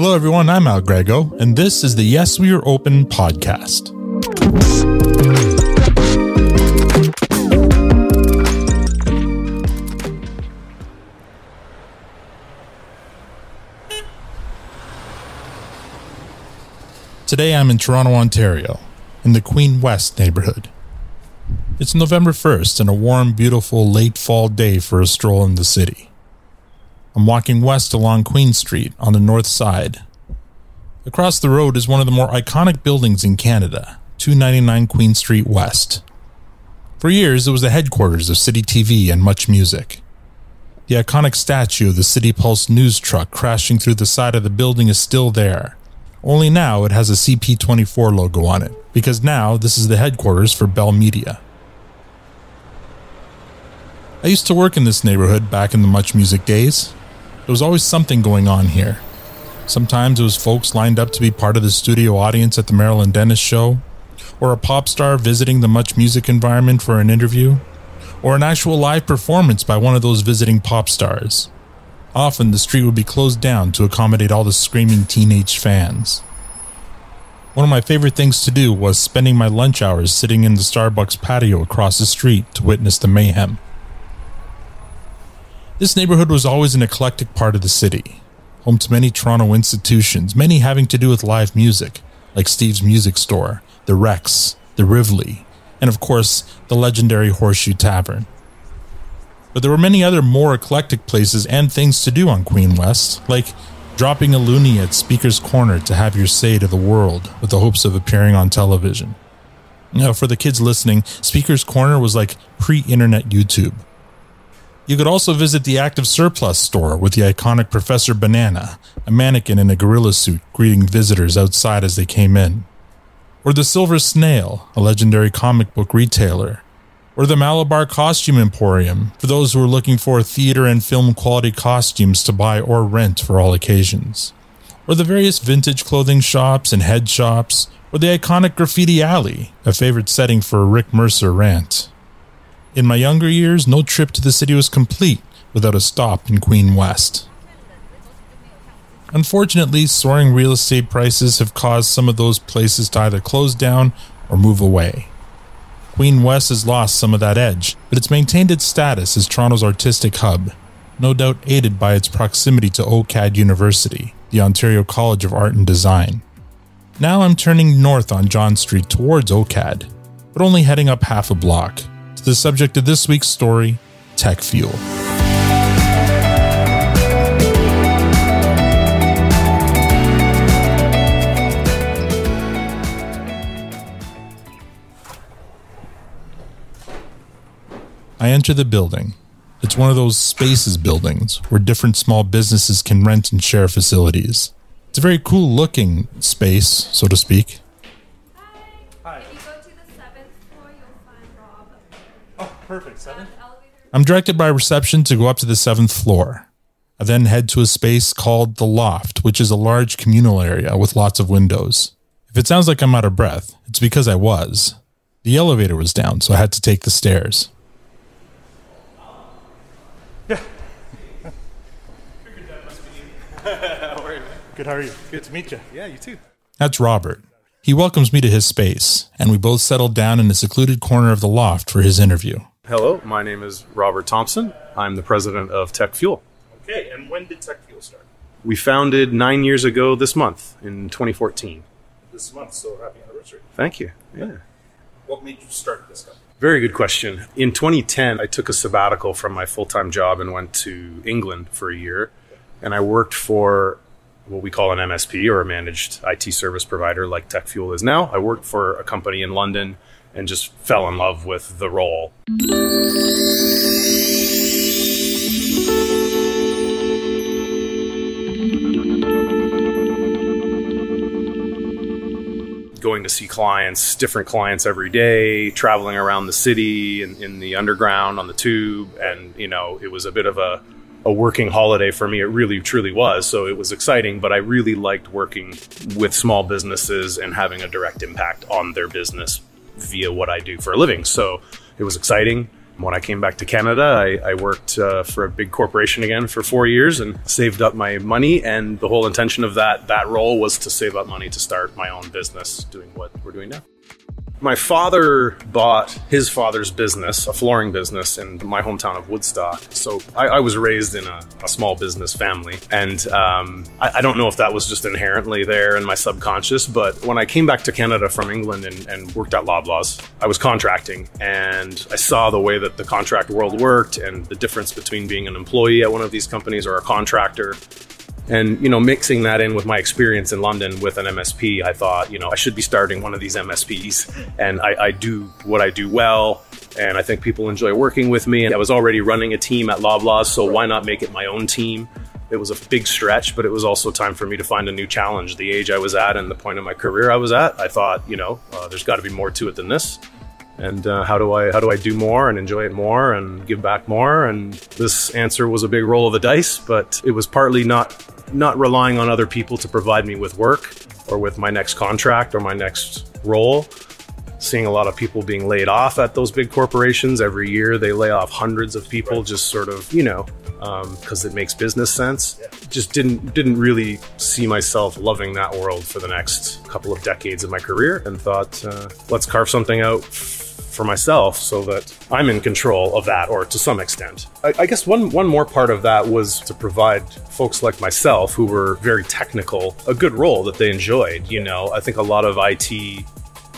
Hello everyone, I'm Al Grego, and this is the Yes We Are Open podcast. Today I'm in Toronto, Ontario, in the Queen West neighborhood. It's November 1st and a warm, beautiful late fall day for a stroll in the city. I'm walking west along Queen Street on the north side. Across the road is one of the more iconic buildings in Canada, 299 Queen Street West. For years, it was the headquarters of City TV and Much Music. The iconic statue of the City Pulse news truck crashing through the side of the building is still there. Only now it has a CP24 logo on it, because now this is the headquarters for Bell Media. I used to work in this neighborhood back in the Much Music days. There was always something going on here. Sometimes it was folks lined up to be part of the studio audience at the Marilyn Dennis show, or a pop star visiting the Much Music environment for an interview, or an actual live performance by one of those visiting pop stars. Often the street would be closed down to accommodate all the screaming teenage fans. One of my favorite things to do was spending my lunch hours sitting in the Starbucks patio across the street to witness the mayhem. This neighborhood was always an eclectic part of the city, home to many Toronto institutions, many having to do with live music, like Steve's Music Store, the Rex, the Rivoli, and of course, the legendary Horseshoe Tavern. But there were many other more eclectic places and things to do on Queen West, like dropping a loonie at Speaker's Corner to have your say to the world with the hopes of appearing on television. Now, for the kids listening, Speaker's Corner was like pre-internet YouTube. You could also visit the Active Surplus store with the iconic Professor Banana, a mannequin in a gorilla suit greeting visitors outside as they came in. Or the Silver Snail, a legendary comic book retailer. Or the Malabar Costume Emporium, for those who are looking for theater and film quality costumes to buy or rent for all occasions. Or the various vintage clothing shops and head shops. Or the iconic Graffiti Alley, a favorite setting for a Rick Mercer rant. In my younger years, no trip to the city was complete without a stop in Queen West. Unfortunately, soaring real estate prices have caused some of those places to either close down or move away. Queen West has lost some of that edge, but it's maintained its status as Toronto's artistic hub, no doubt aided by its proximity to OCAD University, the Ontario College of Art and Design. Now I'm turning north on John Street towards OCAD, but only heading up half a block. To the subject of this week's story, tech fuel. I enter the building. It's one of those spaces buildings where different small businesses can rent and share facilities. It's a very cool looking space, so to speak. Perfect, 7th? I'm directed by reception to go up to the 7th floor. I then head to a space called the Loft, which is a large communal area with lots of windows. If it sounds like I'm out of breath, it's because I was. The elevator was down, so I had to take the stairs. Yeah. Figured that must be you. How are you? Good, how are you? Good to meet you. Yeah, you too. That's Robert. He welcomes me to his space, and we both settled down in a secluded corner of the loft for his interview. Hello, my name is Robert Thompson. I'm the president of Tech Fuel. Okay, and when did Tech Fuel start? We founded 9 years ago this month, in 2014. This month, so happy anniversary. Thank you. Yeah. What made you start this company? Very good question. In 2010, I took a sabbatical from my full-time job and went to England for a year. And I worked for what we call an MSP, or a managed IT service provider like Tech Fuel is now. I worked for a company in London and just fell in love with the role. Going to see clients, different clients every day, traveling around the city in the underground, on the tube. And, you know, it was a bit of a working holiday for me. It really, truly was. So it was exciting, but I really liked working with small businesses and having a direct impact on their business via what I do for a living. So it was exciting. When I came back to Canada, I worked for a big corporation again for 4 years and saved up my money. And the whole intention of that role was to save up money to start my own business, doing what we're doing now. My father bought his father's business, a flooring business, in my hometown of Woodstock. So I was raised in a small business family. And I don't know if that was just inherently there in my subconscious, but when I came back to Canada from England and worked at Loblaws, I was contracting. And I saw the way that the contract world worked and the difference between being an employee at one of these companies or a contractor. And, mixing that in with my experience in London with an MSP, I thought, I should be starting one of these MSPs. And I do what I do well. And I think people enjoy working with me. And I was already running a team at Loblaws, so why not make it my own team? It was a big stretch, but it was also time for me to find a new challenge. The age I was at and the point in my career I was at, I thought, there's got to be more to it than this. And how do I do more and enjoy it more and give back more? And this answer was a big roll of the dice, but it was partly not relying on other people to provide me with work or with my next contract or my next role. Seeing a lot of people being laid off at those big corporations every year. They lay off hundreds of people just sort of, because it makes business sense. Just didn't really see myself loving that world for the next couple of decades of my career, and thought, let's carve something out for myself so that I'm in control of that, or to some extent. I guess one more part of that was to provide folks like myself who were very technical a good role that they enjoyed. I think a lot of IT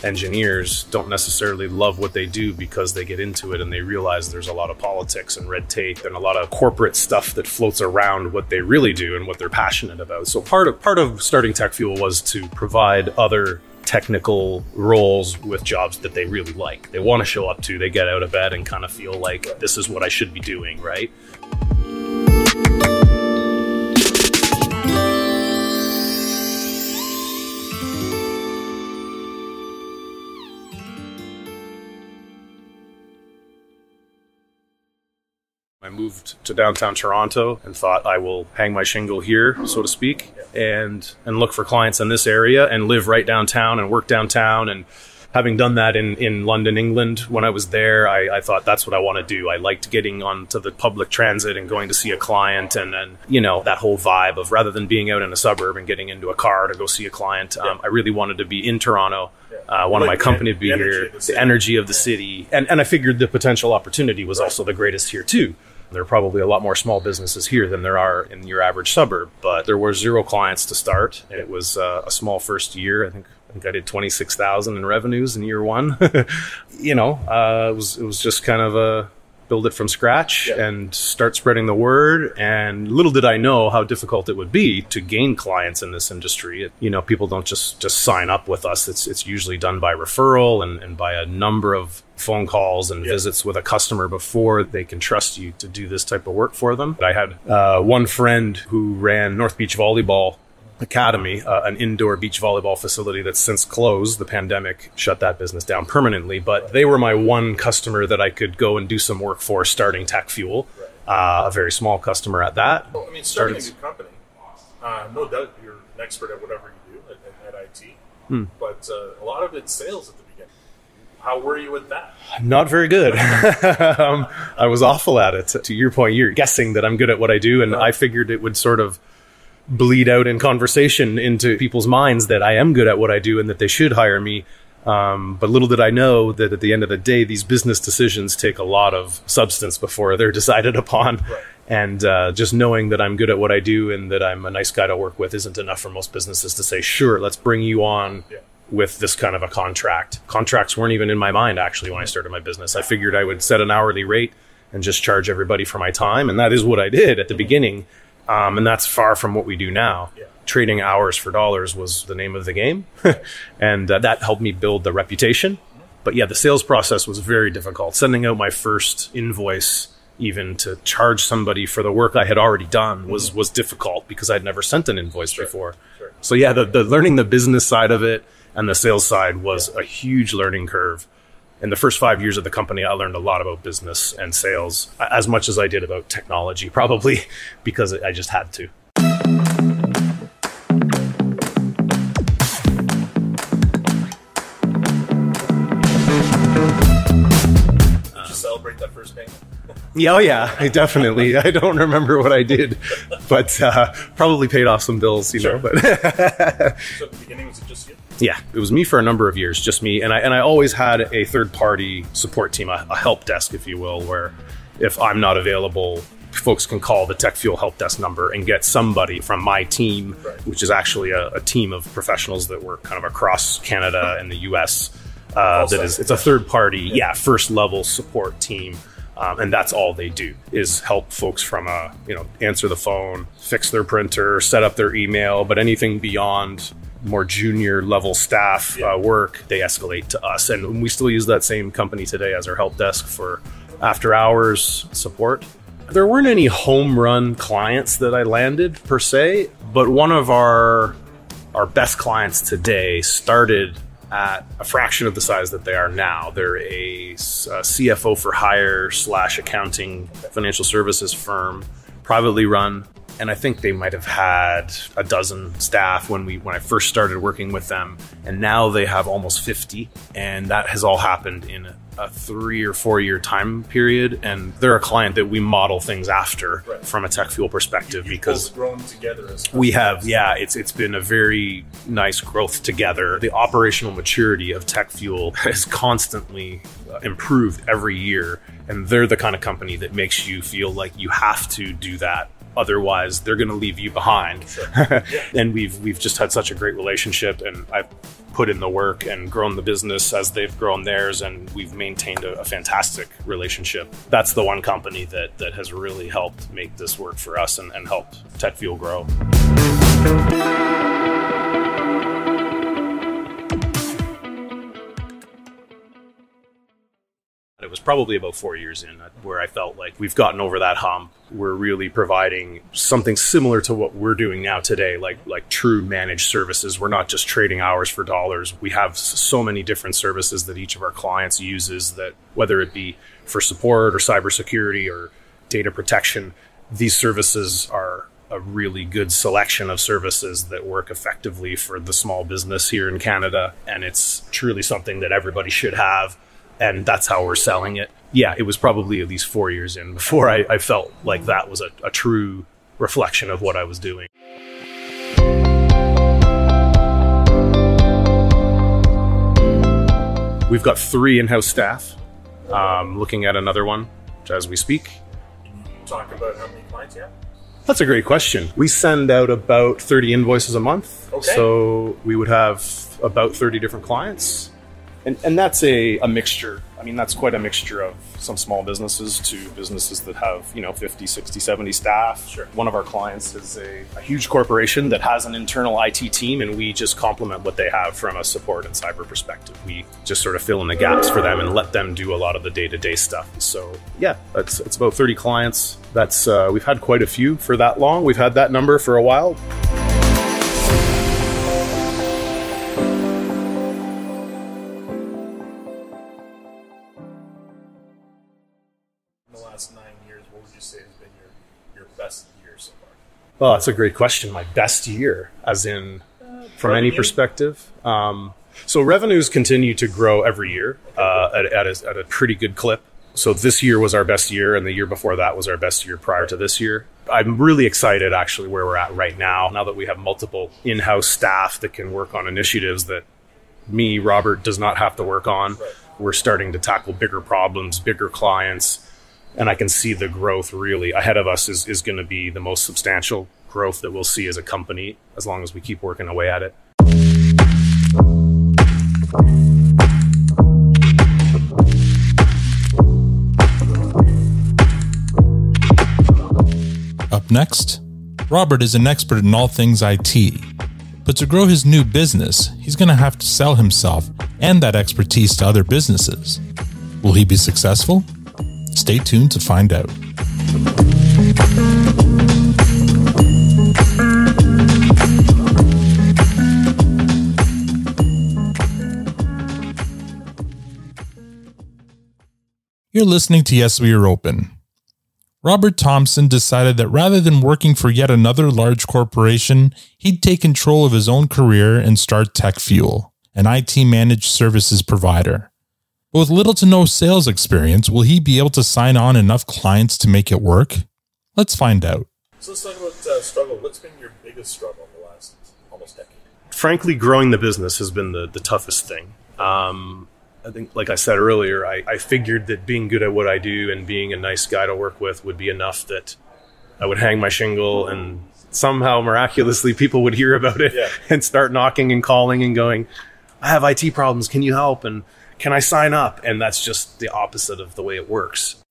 engineers don't necessarily love what they do because they get into it and they realize there's a lot of politics and red tape and a lot of corporate stuff that floats around what they really do and what they're passionate about. So part of starting TechFuel was to provide other technical roles with jobs that they really like. They want to show up to, they get out of bed and kind of feel like this is what I should be doing, right? I moved to downtown Toronto and thought I will hang my shingle here, so to speak, and look for clients in this area and live right downtown and work downtown. And having done that in London, England, when I was there, I thought that's what I want to do. I liked getting onto the public transit and going to see a client, and then, that whole vibe of rather than being out in a suburb and getting into a car to go see a client, I really wanted to be in Toronto. Wanted my company to be here, the energy of the city. And I figured the potential opportunity was also the greatest here too. There are probably a lot more small businesses here than there are in your average suburb, but there were 0 clients to start. It was a small first year. I think I did 26,000 in revenues in year one. It was just kind of build it from scratch and start spreading the word. And little did I know how difficult it would be to gain clients in this industry. People don't just sign up with us. It's usually done by referral and by a number of phone calls and visits with a customer before they can trust you to do this type of work for them. I had one friend who ran North Beach Volleyball Academy, an indoor beach volleyball facility that's since closed. The pandemic shut that business down permanently, but they were my one customer that I could go and do some work for starting TechFuel, a very small customer at that. Well, starting a new company, no doubt you're an expert at whatever you do at IT, but a lot of it's sales at the beginning. How were you at that? Not very good. I was awful at it. To your point, you're guessing that I'm good at what I do, and I figured it would sort of bleed out in conversation into people's minds that I am good at what I do and that they should hire me. But little did I know that at the end of the day, these business decisions take a lot of substance before they're decided upon. Right. And just knowing that I'm good at what I do and that I'm a nice guy to work with isn't enough for most businesses to say, sure, let's bring you on with this kind of a contract. Contracts weren't even in my mind, actually, when I started my business. I figured I would set an hourly rate and just charge everybody for my time. And that is what I did at the beginning. And that's far from what we do now. Trading hours for dollars was the name of the game. And that helped me build the reputation. But the sales process was very difficult. Sending out my first invoice, even to charge somebody for the work I had already done, was difficult because I'd never sent an invoice before. So the learning the business side of it and the sales side was a huge learning curve. In the first 5 years of the company, I learned a lot about business and sales, as much as I did about technology, probably because I just had to. Did you sell celebrate that first payment? Yeah, oh yeah, definitely. I don't remember what I did, but probably paid off some bills, you know. But So at the beginning, was it just you? yeah, it was me for a number of years, just me. And I always had a third-party support team, a help desk, if you will, where if I'm not available, folks can call the TechFuel help desk number and get somebody from my team, which is actually a team of professionals that work kind of across Canada and the US. It's a third-party, first-level support team. And that's all they do is help folks from answer the phone, fix their printer, set up their email, but anything beyond more junior level staff work, they escalate to us. And we still use that same company today as our help desk for after hours support. There weren't any home run clients that I landed per se, but one of our best clients today started at a fraction of the size that they are now. They're a CFO for hire / accounting financial services firm, privately run. And I think they might have had a dozen staff when I first started working with them. And now they have almost 50. And that has all happened in a 3 or 4 year time period. And they're a client that we model things after from a TechFuel perspective, because grown together as we have, it's been a very nice growth together. The operational maturity of TechFuel has constantly improved every year. And they're the kind of company that makes you feel like you have to do that. Otherwise, they're going to leave you behind. And we've just had such a great relationship, and I've put in the work and grown the business as they've grown theirs, and we've maintained a fantastic relationship. That's the one company that has really helped make this work for us and helped TechFuel grow. It was probably about 4 years in where I felt like we've gotten over that hump. We're really providing something similar to what we're doing now today, like true managed services. We're not just trading hours for dollars. We have so many different services that each of our clients uses, that whether it be for support or cybersecurity or data protection, these services are a really good selection of services that work effectively for the small business here in Canada. And it's truly something that everybody should have. And that's how we're selling it. Yeah, it was probably at least 4 years in before I felt like that was a true reflection of what I was doing. We've got 3 in-house staff, looking at another one as we speak. Can you talk about how many clients you have? That's a great question. We send out about 30 invoices a month. Okay. So we would have about 30 different clients. And that's a mixture. I mean, that's quite a mixture of some small businesses to businesses that have, 50, 60, 70 staff. Sure. One of our clients is a huge corporation that has an internal IT team, and we just complement what they have from a support and cyber perspective. We just sort of fill in the gaps for them and let them do a lot of the day-to-day stuff. So yeah, it's about 30 clients. That's we've had quite a few for that long. We've had that number for a while. In the last 9 years, what would you say has been your best year so far? Well, that's a great question. My best year, as in from any perspective. So revenues continue to grow every year at a pretty good clip. So this year was our best year, and the year before that was our best year prior to this year. I'm really excited, actually, where we're at right now that we have multiple in-house staff that can work on initiatives that me, Robert, does not have to work on. Right. We're starting to tackle bigger problems, bigger clients, and I can see the growth really ahead of us is going to be the most substantial growth that we'll see as a company as long as we keep working away at it. Up next, Robert is an expert in all things IT. But to grow his new business, he's going to have to sell himself and that expertise to other businesses. Will he be successful? Stay tuned to find out. You're listening to Yes, We Are Open. Robert Thompson decided that rather than working for yet another large corporation, he'd take control of his own career and start TechFuel, an IT managed services provider. But with little to no sales experience, will he be able to sign on enough clients to make it work? Let's find out. So let's talk about struggle. What's been your biggest struggle in the last almost decade? Frankly, growing the business has been the toughest thing. I think, like I said earlier, I figured that being good at what I do and being a nice guy to work with would be enough that I would hang my shingle and somehow miraculously people would hear about it and start knocking and calling and going, I have IT problems. Can you help? And can I sign up? And that's just the opposite of the way it works.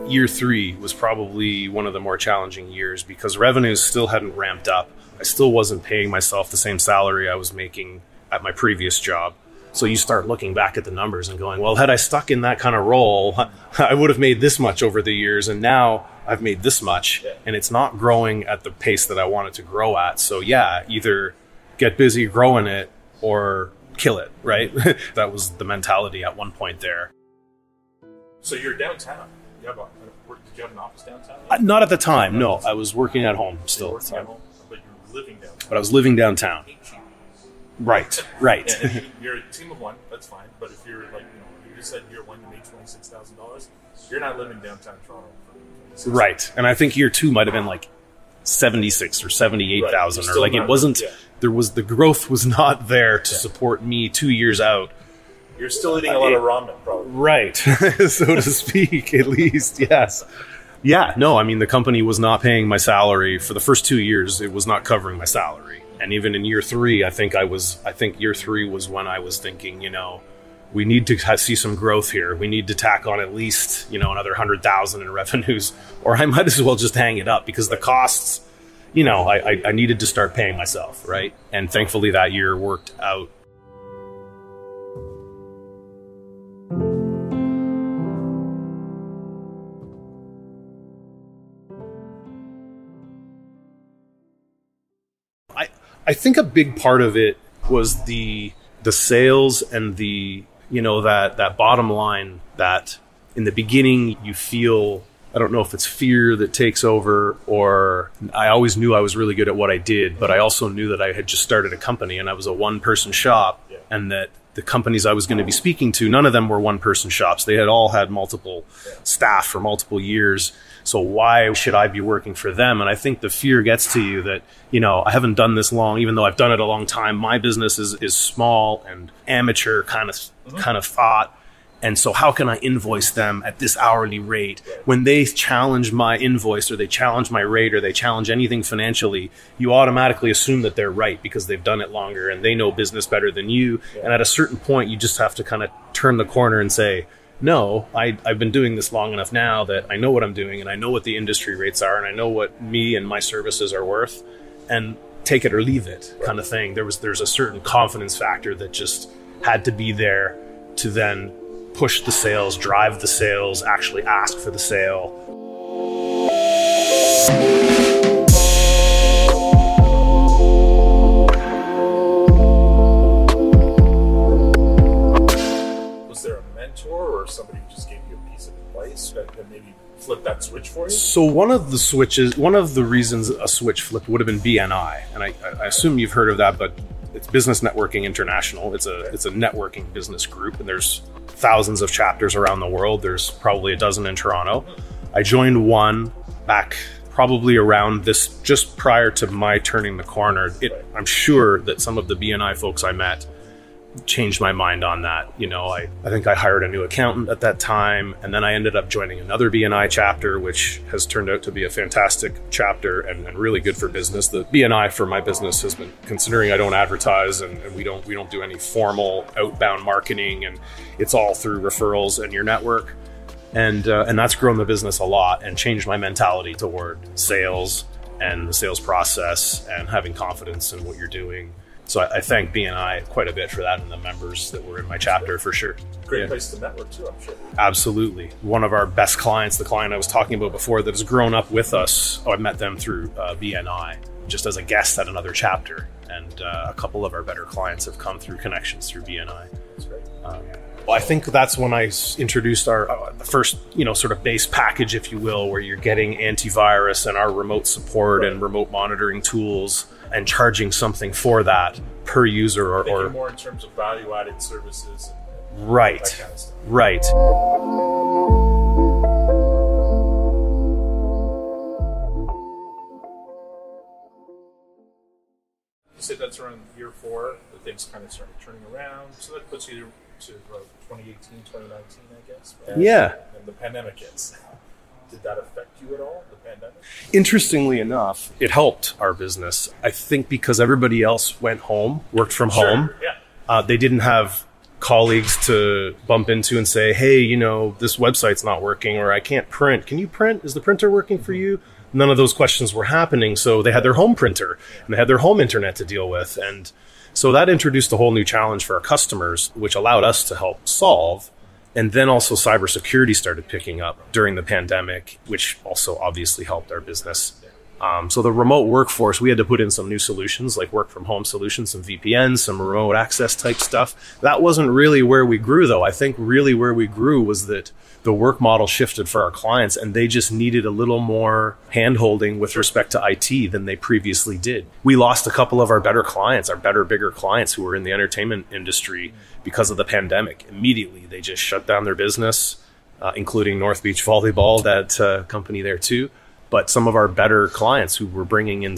Year 3 was probably one of the more challenging years because revenues still hadn't ramped up. I still wasn't paying myself the same salary I was making at my previous job. So you start looking back at the numbers and going, well, had I stuck in that kind of role, I would have made this much over the years. And now I've made this much and it's not growing at the pace that I want it to grow at. So yeah, either get busy growing it or kill it, right? That was the mentality at one point there. So you're downtown. Did you have an office downtown? Not at the time, no. I was working at home still. Working at home, but you were living downtown. But I was living downtown. Right. And you're a team of one, that's fine. But if you're like, you just said year 1 you made $26,000, you're not living downtown Toronto. Right. And I think year 2 might have been like 76 or 78,000 or like it wasn't, the growth was not there to support me 2 years out. You're still eating a lot of ramen, probably. Right, so to speak, at least, yes. Yeah, no, I mean, the company was not paying my salary. For the first 2 years, it was not covering my salary. And even in year 3, I think year 3 was when I was thinking, we need to see some growth here. We need to tack on at least, another 100,000 in revenues, or I might as well just hang it up because the costs, I needed to start paying myself, right? And thankfully that year worked out. I think a big part of it was the sales and that bottom line that in the beginning you feel, I don't know if it's fear that takes over, or I always knew I was really good at what I did, but I also knew that I had just started a company and I was a one-person shop, and that the companies I was going to be speaking to, none of them were one-person shops. They had all had multiple staff for multiple years. So why should I be working for them? And I think the fear gets to you that, I haven't done this long, even though I've done it a long time. My business is small and amateur kind of thought. And so how can I invoice them at this hourly rate? When they challenge my invoice or they challenge my rate or they challenge anything financially, you automatically assume that they're right because they've done it longer and they know business better than you. And at a certain point, you just have to kind of turn the corner and say, no, I've been doing this long enough now that I know what I'm doing and I know what the industry rates are and I know what me and my services are worth, and take it or leave it kind of thing. There's a certain confidence factor that just had to be there to then push the sales, drive the sales, actually ask for the sale. Or somebody who just gave you a piece of advice that maybe flipped that switch for you? So one of the reasons a switch flipped would have been BNI, and I assume you've heard of that, but it's Business Networking International. It's a networking business group, and there's thousands of chapters around the world. There's probably a dozen in Toronto. I joined one back probably around this, just prior to my turning the corner. I'm sure that some of the BNI folks I met changed my mind on that. I think I hired a new accountant at that time, and then I ended up joining another BNI chapter, which has turned out to be a fantastic chapter and really good for business. The BNI for my business has been, considering I don't advertise and we don't do any formal outbound marketing, and it's all through referrals and your network, and that's grown the business a lot and changed my mentality toward sales and the sales process and having confidence in what you're doing. So I thank BNI quite a bit for that, and the members that were in my chapter for sure. Great place to network too, I'm sure. Absolutely. One of our best clients, the client I was talking about before that has grown up with us, I met them through BNI, just as a guest at another chapter. And a couple of our better clients have come through connections through BNI. That's great. I think that's when I introduced our the first, sort of base package, if you will, where you're getting antivirus and our remote support and remote monitoring tools and charging something for that per user or more in terms of value-added services. And right. That kind of stuff. Right. You said that's around year 4 that things kind of started turning around. So that puts you to 2018, 2019, I guess. Yeah. And the pandemic hits. Did that affect you at all, the pandemic? Interestingly enough, it helped our business. I think because everybody else went home, worked from home. Yeah. They didn't have colleagues to bump into and say, hey, this website's not working, or I can't print. Can you print? Is the printer working for you? None of those questions were happening. So they had their home printer and they had their home internet to deal with. And so that introduced a whole new challenge for our customers, which allowed us to help solve. And then also cybersecurity started picking up during the pandemic, which also obviously helped our business. So the remote workforce, we had to put in some new solutions like work from home solutions, some VPNs, some remote access type stuff. That wasn't really where we grew, though. I think really where we grew was that the work model shifted for our clients and they just needed a little more hand-holding with respect to IT than they previously did. We lost a couple of our better clients, our better, bigger clients who were in the entertainment industry because of the pandemic. Immediately, they just shut down their business, including North Beach Volleyball, that company there too. But some of our better clients who were bringing in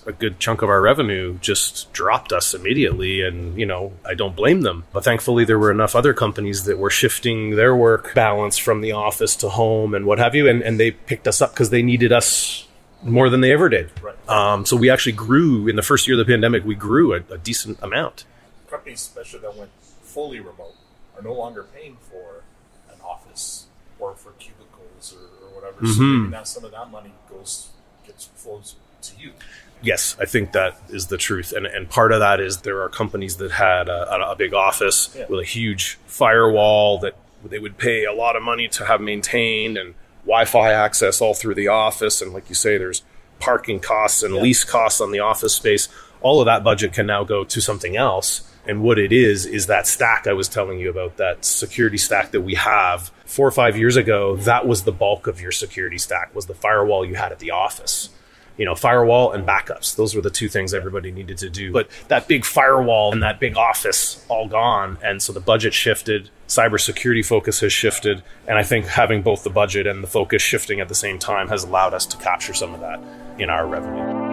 a good chunk of our revenue just dropped us immediately. And, I don't blame them. But thankfully, there were enough other companies that were shifting their work balance from the office to home and what have you. And they picked us up because they needed us more than they ever did. Right. So we actually grew in the first year of the pandemic. We grew a decent amount. Companies, especially that went fully remote, are no longer paying for an office or for cubicles or whatever. So maybe now some of that money flows to you. Yes, I think that is the truth. And part of that is there are companies that had a big office with a huge firewall that they would pay a lot of money to have maintained and Wi-Fi access all through the office. And like you say, there's parking costs and lease costs on the office space. All of that budget can now go to something else. And what it is that stack I was telling you about, that security stack that we have. 4 or 5 years ago, that was the bulk of your security stack, was the firewall you had at the office. Firewall and backups. Those were the two things everybody needed to do. But that big firewall and that big office, all gone. And so the budget shifted. Cybersecurity focus has shifted. And I think having both the budget and the focus shifting at the same time has allowed us to capture some of that in our revenue.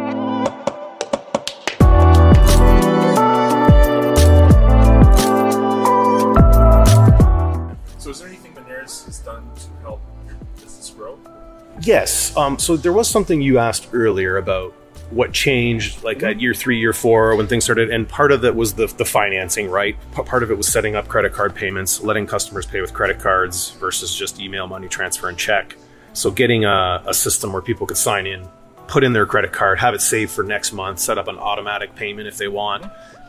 So is there anything Moneris has done to help your business grow? Yes. So there was something you asked earlier about what changed like at year 3, year 4 when things started. And part of that was the financing, right? Part of it was setting up credit card payments, letting customers pay with credit cards versus just email, money transfer, and check. So getting a system where people could sign in, put in their credit card, have it saved for next month, set up an automatic payment if they want.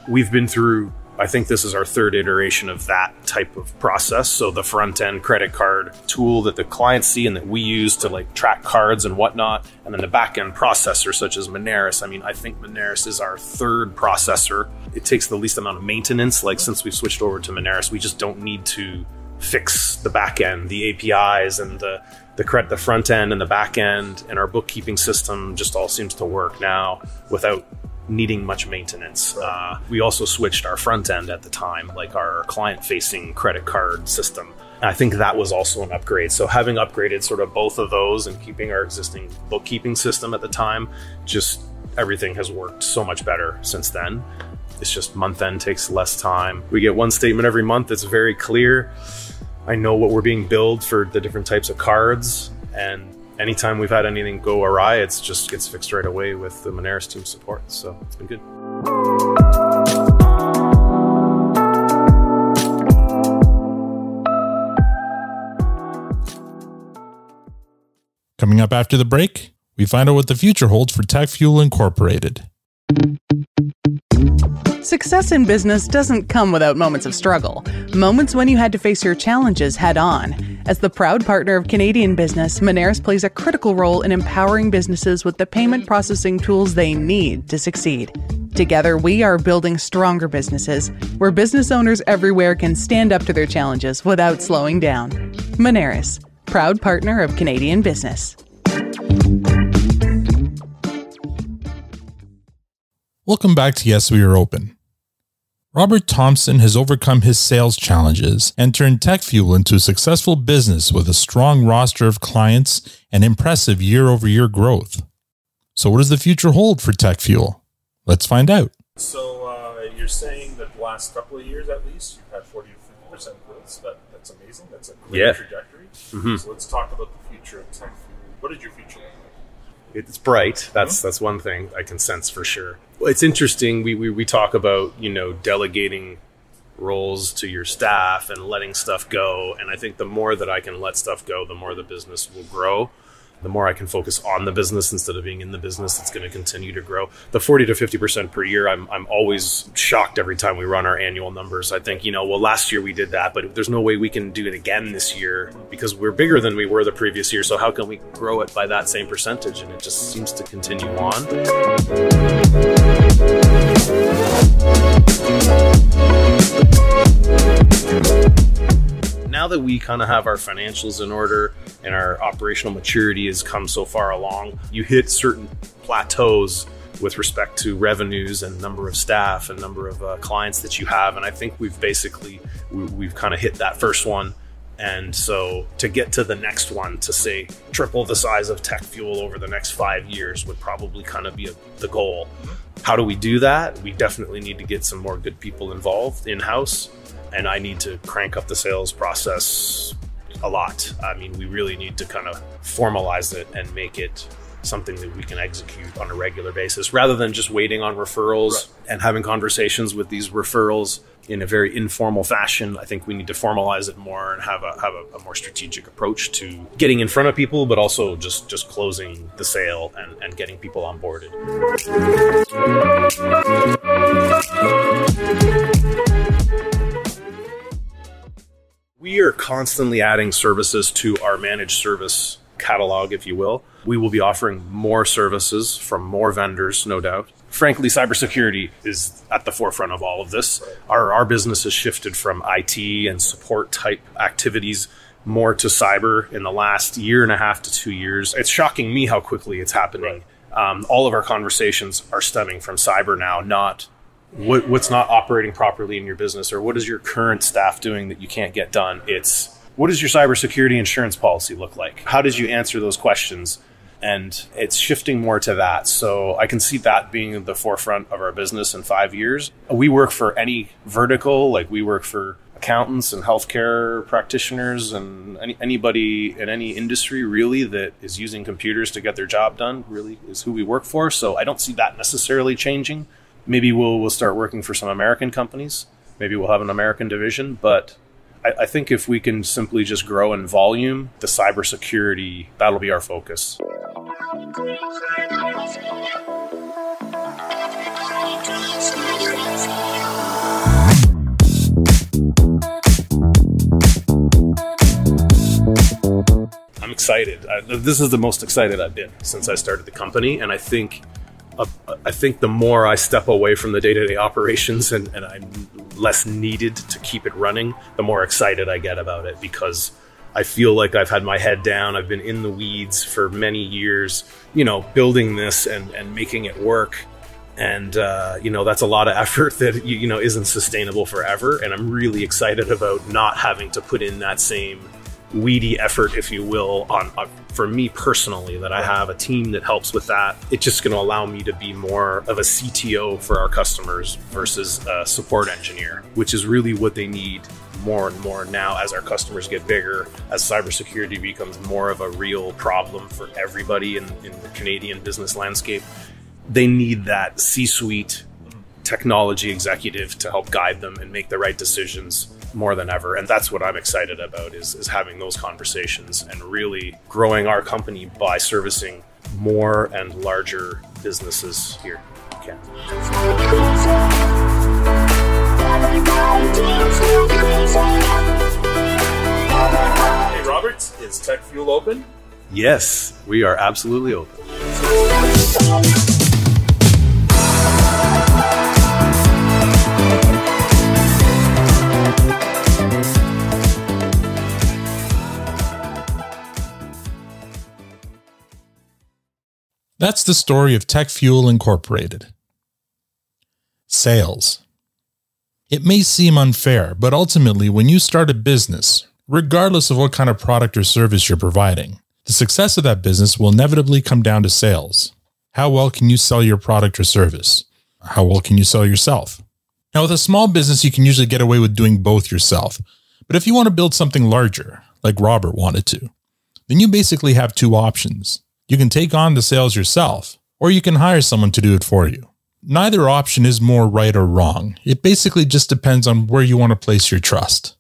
We've been through, I think this is our 3rd iteration of that type of process. So the front end credit card tool that the clients see and that we use to like track cards and whatnot. And then the back end processor such as Moneris. I think Moneris is our 3rd processor. It takes the least amount of maintenance. Like since we've switched over to Moneris, we just don't need to fix the back end, the APIs and the front end and the back end, and our bookkeeping system just all seems to work now without needing much maintenance. We also switched our front end at the time, like our client-facing credit card system. And I think that was also an upgrade. So having upgraded sort of both of those and keeping our existing bookkeeping system at the time, just everything has worked so much better since then. It's just month end takes less time. We get one statement every month that's very clear. I know what we're being billed for the different types of cards, and anytime we've had anything go awry, it just gets fixed right away with the Moneris team support. So it's been good. Coming up after the break, we find out what the future holds for TechFuel Incorporated. Success in business doesn't come without moments of struggle. Moments when you had to face your challenges head on. As the proud partner of Canadian business, Moneris plays a critical role in empowering businesses with the payment processing tools they need to succeed. Together, we are building stronger businesses where business owners everywhere can stand up to their challenges without slowing down. Moneris, proud partner of Canadian business. Welcome back to Yes, We Are Open. Robert Thompson has overcome his sales challenges and turned TechFuel into a successful business with a strong roster of clients and impressive year-over-year growth. So what does the future hold for TechFuel? Let's find out. So you're saying that the last couple of years, at least, you've had 40 to 50% growth. So that's amazing. That's a great trajectory. Mm-hmm. So let's talk about the future of TechFuel. What did your future look like? It's bright. That's one thing I can sense for sure. It's interesting. We talk about, delegating roles to your staff and letting stuff go. And I think the more that I can let stuff go, the more the business will grow. The more I can focus on the business instead of being in the business, it's going to continue to grow. The 40 to 50% per year, I'm always shocked every time we run our annual numbers. I think, last year we did that, but there's no way we can do it again this year because we're bigger than we were the previous year. So how can we grow it by that same percentage? And it just seems to continue on. Now that we kind of have our financials in order and our operational maturity has come so far along, you hit certain plateaus with respect to revenues and number of staff and number of clients that you have. And I think we've kind of hit that first one. And so to get to the next one, to say triple the size of TechFuel over the next 5 years would probably kind of be the goal. How do we do that? We definitely need to get some more good people involved in-house. And I need to crank up the sales process a lot. I mean, we really need to kind of formalize it and make it something that we can execute on a regular basis rather than just waiting on referrals and having conversations with these referrals in a very informal fashion. I think we need to formalize it more and have a more strategic approach to getting in front of people, but also just closing the sale and getting people onboarded. We are constantly adding services to our managed service catalog, if you will. We will be offering more services from more vendors, no doubt. Frankly, cybersecurity is at the forefront of all of this. Our business has shifted from IT and support type activities more to cyber in the last 1.5 to 2 years. It's shocking me how quickly it's happening. All of our conversations are stemming from cyber now, not what's not operating properly in your business, or what is your current staff doing that you can't get done. It's what does your cybersecurity insurance policy look like? How did you answer those questions? And it's shifting more to that. So I can see that being at the forefront of our business in 5 years. We work for any vertical, like we work for accountants and healthcare practitioners and anybody in any industry really that is using computers to get their job done really is who we work for. So I don't see that necessarily changing. Maybe we'll start working for some American companies. Maybe we'll have an American division. But I think if we can simply just grow in volume, the cybersecurity, that'll be our focus. I'm excited. This is the most excited I've been since I started the company. And I think the more I step away from the day-to-day operations and I'm less needed to keep it running, the more excited I get about it, because I feel like I've had my head down. I've been in the weeds for many years, building this and making it work. And, that's a lot of effort that, isn't sustainable forever. And I'm really excited about not having to put in that same weedy effort, if you will, for me personally, that I have a team that helps with that. It's just going to allow me to be more of a CTO for our customers versus a support engineer, which is really what they need more and more now as our customers get bigger, as cybersecurity becomes more of a real problem for everybody in the Canadian business landscape. They need that C-suite technology executive to help guide them and make the right decisions more than ever. And that's what I'm excited about, is having those conversations and really growing our company by servicing more and larger businesses here in Canada. Hey Robert, is TechFuel open? Yes, we are absolutely open. That's the story of TechFuel Incorporated. Sales. It may seem unfair, but ultimately when you start a business, regardless of what kind of product or service you're providing, the success of that business will inevitably come down to sales. How well can you sell your product or service? How well can you sell yourself? Now, with a small business, you can usually get away with doing both yourself. But if you want to build something larger, like Robert wanted to, then you basically have two options. You can take on the sales yourself, or you can hire someone to do it for you. Neither option is more right or wrong. It basically just depends on where you want to place your trust.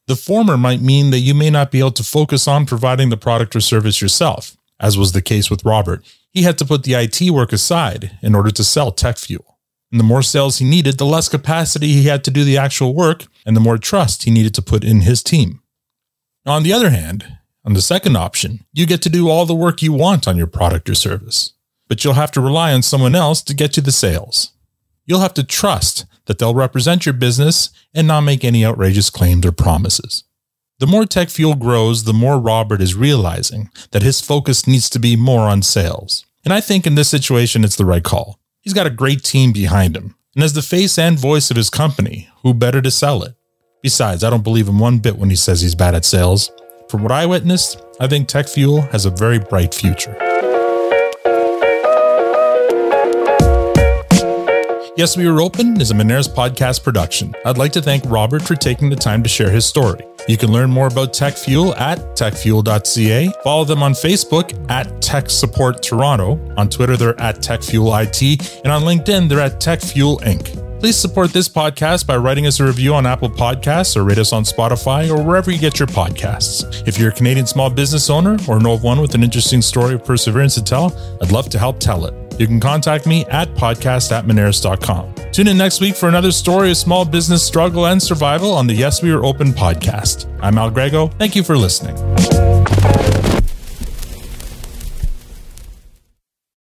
The former might mean that you may not be able to focus on providing the product or service yourself, as was the case with Robert. He had to put the IT work aside in order to sell TechFuel. And the more sales he needed, the less capacity he had to do the actual work, and the more trust he needed to put in his team. Now, on the other hand, on the second option, you get to do all the work you want on your product or service, but you'll have to rely on someone else to get you the sales. You'll have to trust that they'll represent your business and not make any outrageous claims or promises. The more TechFuel grows, the more Robert is realizing that his focus needs to be more on sales. And I think in this situation, it's the right call. He's got a great team behind him, and as the face and voice of his company, who better to sell it? Besides, I don't believe him one bit when he says he's bad at sales. From what I witnessed, I think TechFuel has a very bright future. Yes, We Were Open is a Moneris podcast production. I'd like to thank Robert for taking the time to share his story. You can learn more about TechFuel at techfuel.ca. Follow them on Facebook at Tech Support Toronto. On Twitter, they're at TechFuelIT. And on LinkedIn, they're at TechFuel Inc. Please support this podcast by writing us a review on Apple Podcasts or rate us on Spotify or wherever you get your podcasts. If you're a Canadian small business owner or know of one with an interesting story of perseverance to tell, I'd love to help tell it. You can contact me at podcast@moneris.com. Tune in next week for another story of small business struggle and survival on the Yes, We Are Open podcast. I'm Al Grego. Thank you for listening.